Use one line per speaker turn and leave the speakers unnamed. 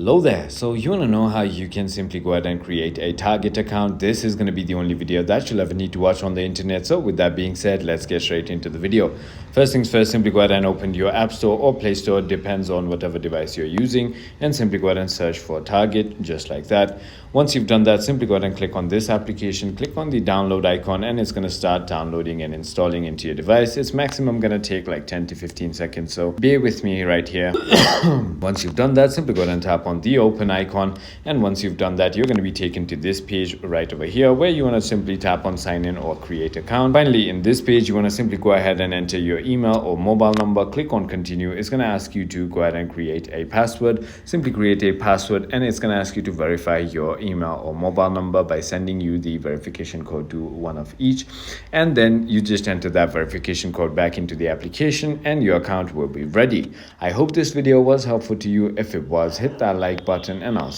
Hello there. So you want to know how you can simply go ahead and create a Target account? This is going to be the only video that you'll ever need to watch on the internet. So with that being said, let's get straight into the video. First things first, simply go ahead and open your App Store or Play Store, depends on whatever device you're using, and simply go ahead and search for Target, just like that. Once you've done that, simply go ahead and click on this application, click on the download icon, and it's going to start downloading and installing into your device. It's maximum going to take like 10 to 15 seconds, so bear with me right here. Once you've done that, simply go ahead and tap on the open icon, and once you've done that, you're going to be taken to this page right over here where you want to simply tap on sign in or create account. Finally, in this page, you want to simply go ahead and enter your email or mobile number, click on continue. It's going to ask you to go ahead and create a password. Simply create a password, and it's going to ask you to verify your email or mobile number by sending you the verification code to one of each, and then you just enter that verification code back into the application and your account will be ready. I hope this video was helpful to you. If it was, hit that like button, and I'll